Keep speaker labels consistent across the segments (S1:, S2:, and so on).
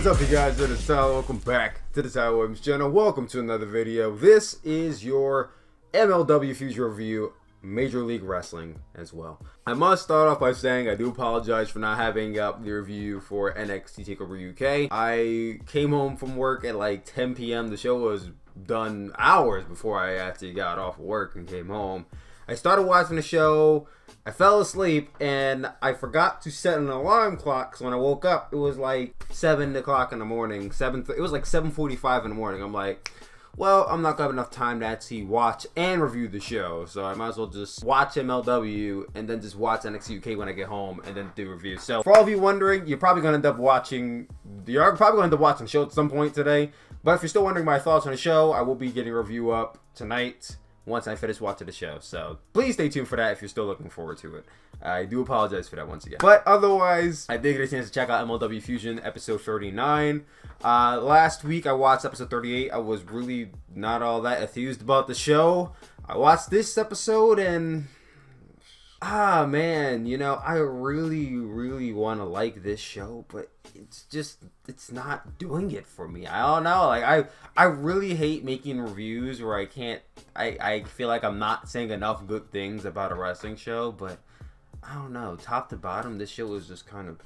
S1: What is up, you guys? It is Tyler. Welcome back to the Tyler channel. Welcome to another video. This is your MLW Future Review, Major League Wrestling as well. I must start off by saying I do apologize for not having up the review for NXT TakeOver UK. I came home from work at like 10 p.m. The show was done hours before I actually got off work and came home. I started watching the show, I fell asleep, and I forgot to set an alarm clock, so when I woke up, it was like 7 o'clock in the morning. It was like 7:45 in the morning. I'm like, well, I'm not going to have enough time to actually watch and review the show, so I might as well just watch MLW and then just watch NXT UK when I get home and then do a review. So, for all of you wondering, you're probably going to end up watching the show at some point today, but if you're still wondering my thoughts on the show, I will be getting a review up tonight once I finish watching the show. So please stay tuned for that if you're still looking forward to it. I do apologize for that once again. But otherwise, I did get a chance to check out MLW Fusion episode 39. Last week I watched episode 38. I was really not all that enthused about the show. I watched this episode and man, you know, I really want to like this show, but it's not doing it for me. I don't know, like I really hate making reviews where I feel like I'm not saying enough good things about a wrestling show, but I don't know, top to bottom this show is just kind of...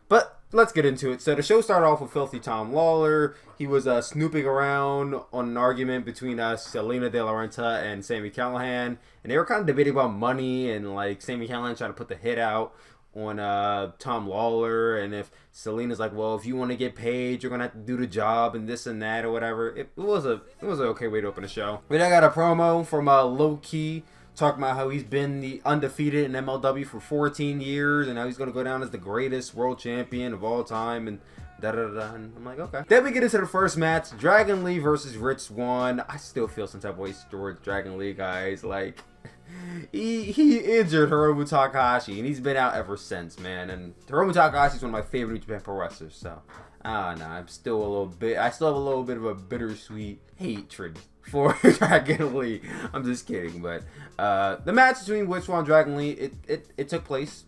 S1: But let's get into it. So the show started off with Filthy Tom Lawler. He was snooping around on an argument between Selena De La Renta and Sami Callihan, and they were kind of debating about money, and like Sami Callihan trying to put the hit out on Tom Lawler, and if Selena's like, well, if you want to get paid, you're gonna have to do the job and this and that or whatever. It was an okay way to open the show. But I got a promo from Loki talking about how he's been the undefeated in MLW for 14 years and how he's going to go down as the greatest world champion of all time and da-da-da-da. And I'm like, okay. Then we get into the first match, Dragon Lee versus Rich Swann. I still feel some type of way towards Dragon Lee, guys. Like, he injured Hiromu Takahashi and he's been out ever since, man. And Hiromu Takahashi is one of my favorite New Japan pro wrestlers, so I don't know. I still have a little bit of a bittersweet hatred for Dragon Lee. I'm just kidding, but the match between Rich Swann and Dragon Lee, it took place.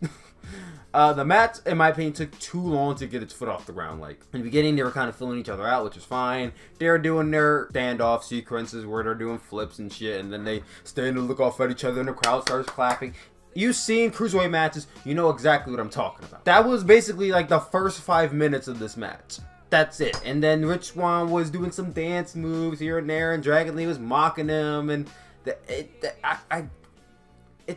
S1: The match, in my opinion, took too long to get its foot off the ground. Like, in the beginning, they were kind of filling each other out, which was fine. They were doing their standoff sequences where they're doing flips and shit, and then they stand and look off at each other, and the crowd starts clapping. You've seen cruiserweight matches, you know exactly what I'm talking about. That was basically like the first 5 minutes of this match. That's it. And then Rich Swann was doing some dance moves here and there, and Dragon Lee was mocking him, and it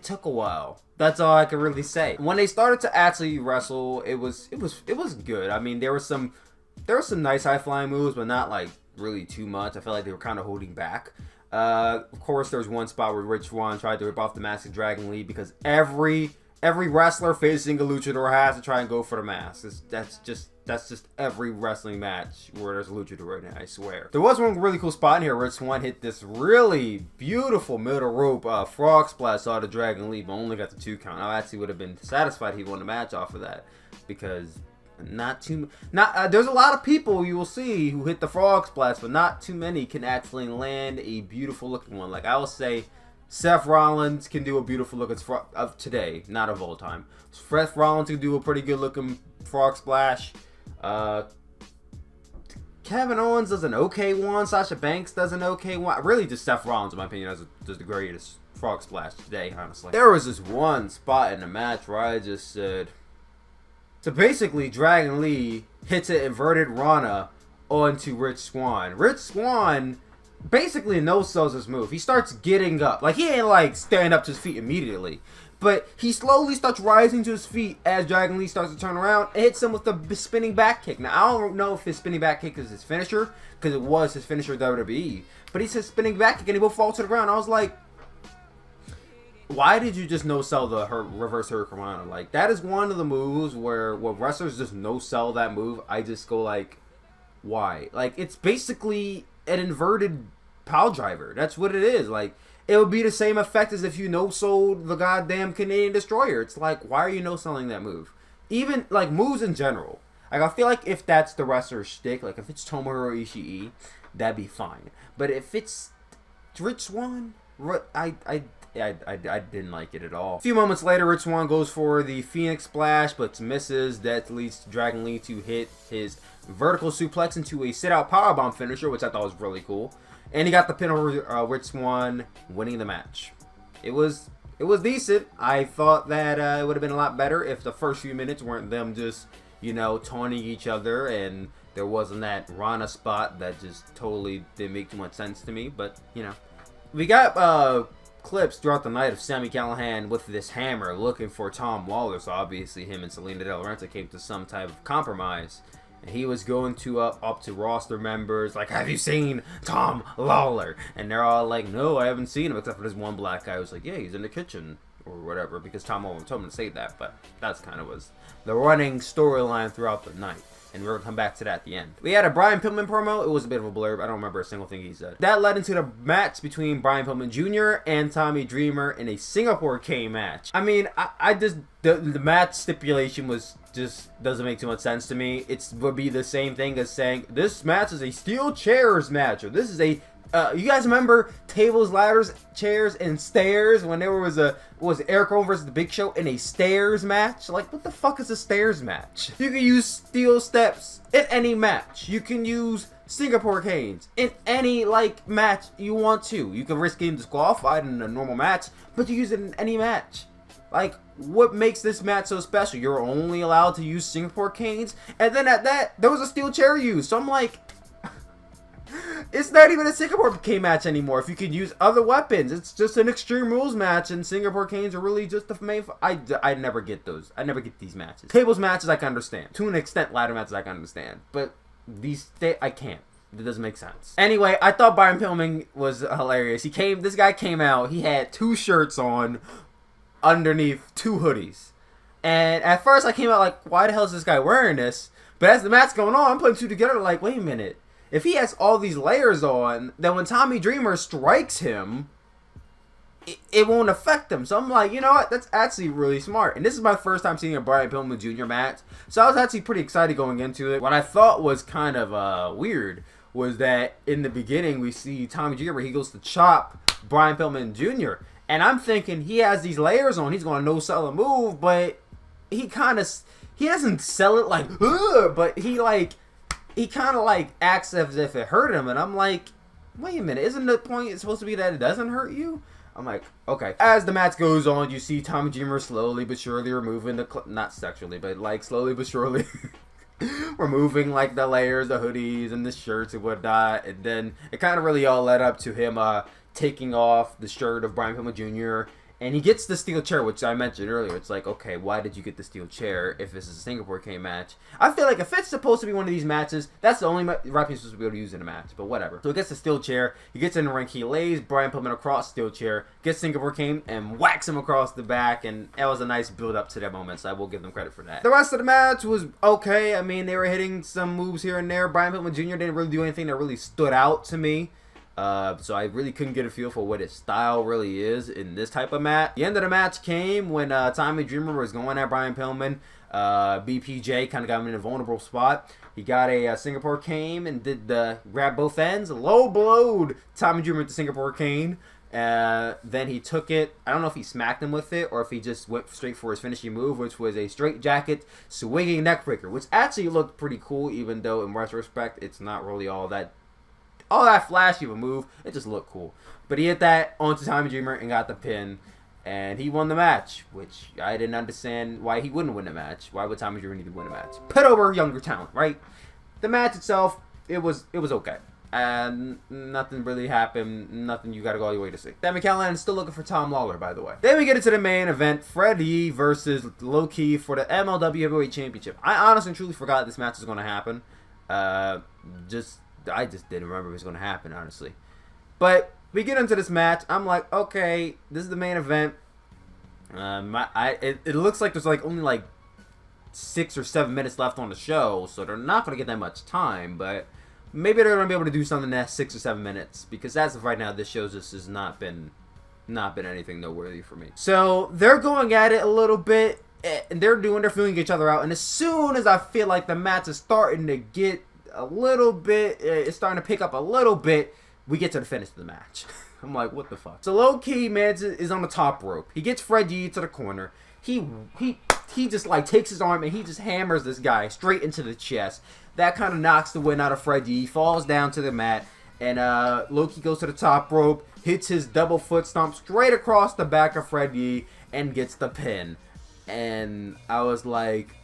S1: took a while. That's all I can really say. When they started to actually wrestle, it was good. I mean, there were some nice high flying moves, but not like really too much. I felt like they were kind of holding back. Of course, there was one spot where Rich Swann tried to rip off the mask of Dragon Lee because every wrestler facing a luchador has to try and go for the mask. That's just every wrestling match where there's a luchador right now, I swear. There was one really cool spot in here. Rich Swann hit this really beautiful middle rope frog splash out of Dragon Lee, but only got the 2 count. I actually would have been satisfied he won the match off of that, because there's a lot of people you will see who hit the frog splash, but not too many can actually land a beautiful looking one. Like, I will say Seth Rollins can do a beautiful look of today, not of all time. Seth Rollins can do a pretty good looking frog splash. Kevin Owens does an okay one. Sasha Banks does an okay one. Really, just Seth Rollins, in my opinion, does the greatest frog splash today, honestly. There was this one spot in the match where I just said... So basically, Dragon Lee hits an inverted Rana onto Rich Swann. Rich Swann basically no-sells his move. He starts getting up. Like, he ain't like stand up to his feet immediately, but he slowly starts rising to his feet as Dragon Lee starts to turn around and hits him with the spinning back kick. Now, I don't know if his spinning back kick is his finisher, because it was his finisher in WWE, but he says spinning back kick and he will fall to the ground. I was like, why did you just no-sell the reverse hurricanrana? Like, that is one of the moves where wrestlers just no-sell that move. I just go like, why? Like, it's basically an inverted pile driver. That's what it is. Like, it would be the same effect as if you no-sold the goddamn Canadian Destroyer. It's like, why are you no-selling that move? Even, like, moves in general. Like, I feel like if that's the wrestler's shtick, like, if it's Tomohiro Ishii, that'd be fine. But if it's Rich Swann, I didn't like it at all. A few moments later, Rich Swann goes for the Phoenix Splash, but misses. That leads to Dragon Lee to hit his vertical suplex into a sit-out powerbomb finisher, which I thought was really cool. And he got the pin over Rich Swann, winning the match. It was decent. I thought that it would have been a lot better if the first few minutes weren't them just, you know, taunting each other, and there wasn't that Rana spot that just totally didn't make too much sense to me. But, you know, we got clips throughout the night of Sami Callihan with this hammer looking for Tom Lawler. So obviously him and Selena Del Renta came to some type of compromise. And he was going to up to roster members like, have you seen Tom Lawler? And they're all like, no, I haven't seen him, except for this one black guy who was like, yeah, he's in the kitchen or whatever, because Tom Lawler told him to say that. But that's kind of was the running storyline throughout the night. And we're going to come back to that at the end. We had a Brian Pillman promo. It was a bit of a blurb. I don't remember a single thing he said. That led into the match between Brian Pillman Jr. and Tommy Dreamer in a Singapore K match. I mean, I just... The match stipulation was just doesn't make too much sense to me. It would be the same thing as saying, this match is a steel chairs match. Or this is a... you guys remember tables, ladders, chairs, and stairs when there was Eric Rowan versus the Big Show in a stairs match? Like, what the fuck is a stairs match? You can use steel steps in any match. You can use Singapore canes in any, like, match you want to. You can risk getting disqualified in a normal match, but you use it in any match. Like, what makes this match so special? You're only allowed to use Singapore canes, and then at that, there was a steel chair used. So I'm like... It's not even a Singapore cane match anymore. If you can use other weapons, it's just an Extreme Rules match, and Singapore canes are really just the main. I never get those. I never get these matches. Tables matches I can understand. To an extent, ladder matches I can understand, but these I can't. It doesn't make sense. Anyway, I thought Brian Pillman was hilarious. This guy came out. He had 2 shirts on, underneath 2 hoodies, and at first I came out like, why the hell is this guy wearing this? But as the match going on, I'm putting 2 together like, wait a minute. If he has all these layers on, then when Tommy Dreamer strikes him, it won't affect him. So I'm like, you know what? That's actually really smart. And this is my first time seeing a Brian Pillman Jr. match. So I was actually pretty excited going into it. What I thought was kind of weird was that in the beginning we see Tommy Dreamer, he goes to chop Brian Pillman Jr. And I'm thinking he has these layers on. He's going to no-sell a move, but he doesn't sell it like, ugh, but he kind of like acts as if it hurt him, and I'm like, wait a minute, isn't the point supposed to be that it doesn't hurt you? I'm like, okay. As the match goes on, you see Tommy Dreamer slowly but surely removing not sexually, but like slowly but surely removing like the layers, the hoodies, and the shirts and whatnot, and then it kind of really all led up to him taking off the shirt of Brian Pillman Jr., and he gets the steel chair, which I mentioned earlier. It's like, okay, why did you get the steel chair if this is a Singapore K match? I feel like if it's supposed to be one of these matches, that's the only rep he's supposed to be able to use in a match, but whatever. So he gets the steel chair, he gets in the ring, he lays Brian Pillman across steel chair, gets Singapore K and whacks him across the back, and that was a nice build up to that moment, so I will give them credit for that. The rest of the match was okay. I mean, they were hitting some moves here and there. Brian Pillman Jr. didn't really do anything that really stood out to me. So I really couldn't get a feel for what his style really is in this type of match. The end of the match came when Tommy Dreamer was going at Brian Pillman. BPJ kind of got him in a vulnerable spot. He got a Singapore cane and did grab both ends. Low blowed Tommy Dreamer with the Singapore cane. Then he took it. I don't know if he smacked him with it or if he just went straight for his finishing move, which was a straight jacket swinging neckbreaker, which actually looked pretty cool, even though in retrospect it's not really all that flashy of a move. It just looked cool. But he hit that onto Tommy Dreamer and got the pin. And he won the match, which I didn't understand why he wouldn't win the match. Why would Tommy Dreamer need to win a match? Put over younger talent, right? The match itself, it was okay. And nothing really happened. Nothing you gotta go all your way to see. Sami Callihan is still looking for Tom Lawler, by the way. Then we get into the main event. Freddie versus Loki for the MLW Heavyweight Championship. I honestly and truly forgot this match was going to happen. I just didn't remember it was going to happen, honestly. But we get into this match. I'm like, okay, this is the main event. It looks like there's like only like 6 or 7 minutes left on the show, so they're not going to get that much time. But maybe they're going to be able to do something in that 6 or 7 minutes, because as of right now, this show just has not been anything noteworthy for me. So they're going at it a little bit, and they're feeling each other out. And as soon as I feel like the match is starting to get a little bit, it's starting to pick up a little bit, we get to the finish of the match. I'm like, what the fuck? So Loki, man, is on the top rope. He gets Freddie to the corner. He just like takes his arm and he just hammers this guy straight into the chest. That kind of knocks the wind out of Freddie. He falls down to the mat. And Loki goes to the top rope, hits his double foot stomp straight across the back of Freddie, and gets the pin. And I was like,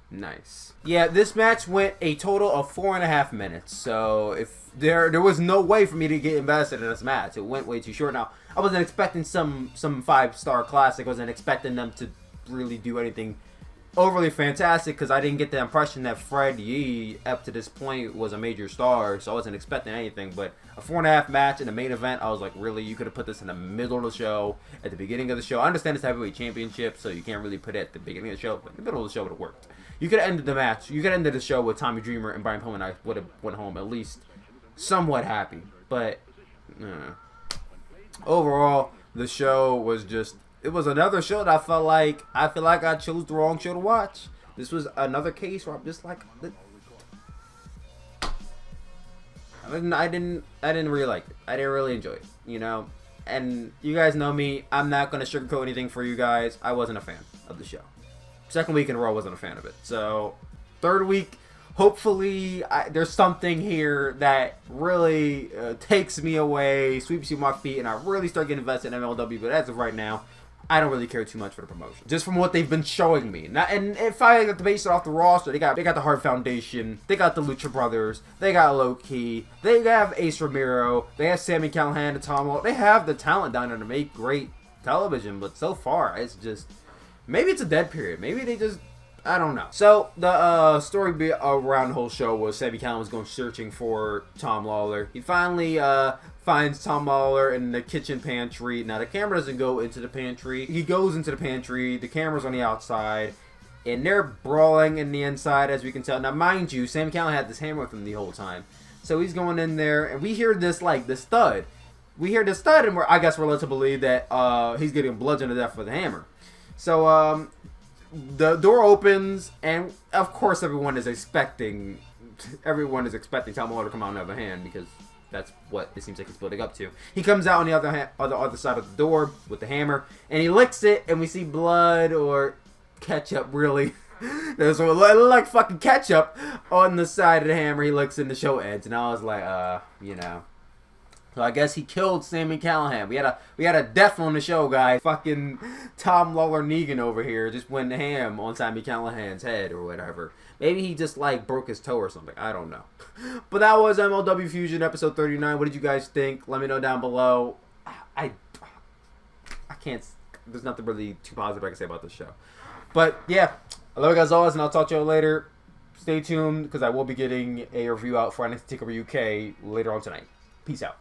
S1: nice. Yeah, this match went a total of 4.5 minutes. So if there was no way for me to get invested in this match. It went way too short. Now, I wasn't expecting some 5-star classic. I wasn't expecting them to really do anything overly fantastic, because I didn't get the impression that Freddie up to this point was a major star, so I wasn't expecting anything. But a 4.5 match in the main event, I was like, really? You could have put this in the middle of the show, at the beginning of the show. I understand it's heavyweight championship, so you can't really put it at the beginning of the show, but in the middle of the show would have worked. You could have ended the match. You could have ended the show with Tommy Dreamer and Brian Pillman. I would have went home at least somewhat happy. But overall, the show was just... It was another show that I feel like I chose the wrong show to watch. This was another case where I'm just like, I didn't really like it. I didn't really enjoy it, you know. And you guys know me. I'm not gonna sugarcoat anything for you guys. I wasn't a fan of the show. Second week in a row, I wasn't a fan of it. So third week, hopefully there's something here that really takes me away, sweeps you off my feet, and I really start getting invested in MLW. But as of right now, I don't really care too much for the promotion, just from what they've been showing me. Now, and if I got to base it off the roster, they got the Hart Foundation, they got the Lucha Brothers, they got Loki, they have Ace Romero, they have Sami Callihan and Tom Wall. They have the talent down there to make great television, but so far it's just, maybe it's a dead period. Maybe they just, I don't know. So the story around the whole show was Sami Callihan was going searching for Tom Lawler. He finally finds Tom Lawler in the kitchen pantry. Now the camera doesn't go into the pantry. He goes into the pantry. The camera's on the outside, and they're brawling in the inside, as we can tell. Now, mind you, Sami Callihan had this hammer with him the whole time, so he's going in there, and we hear this thud. We hear this thud, and I guess we're led to believe that he's getting bludgeoned to death with a hammer. So the door opens, and of course everyone is expecting Tom Lawler to come out on the other hand, because that's what it seems like he's building up to. He comes out on the other side of the door with the hammer, and he licks it, and we see blood or ketchup, really. There's like fucking ketchup on the side of the hammer. He licks it, and the show ends, and I was like, you know. So I guess he killed Sami Callihan. We had a death on the show, guys. Fucking Tom Lawler Negan over here just went ham on Sami Callihan's head or whatever. Maybe he just like broke his toe or something. I don't know. But that was MLW Fusion episode 39. What did you guys think? Let me know down below. I can't. There's nothing really too positive I can say about this show. But yeah, I love you guys always, and I'll talk to you later. Stay tuned, because I will be getting a review out for NXT TakeOver UK later on tonight. Peace out.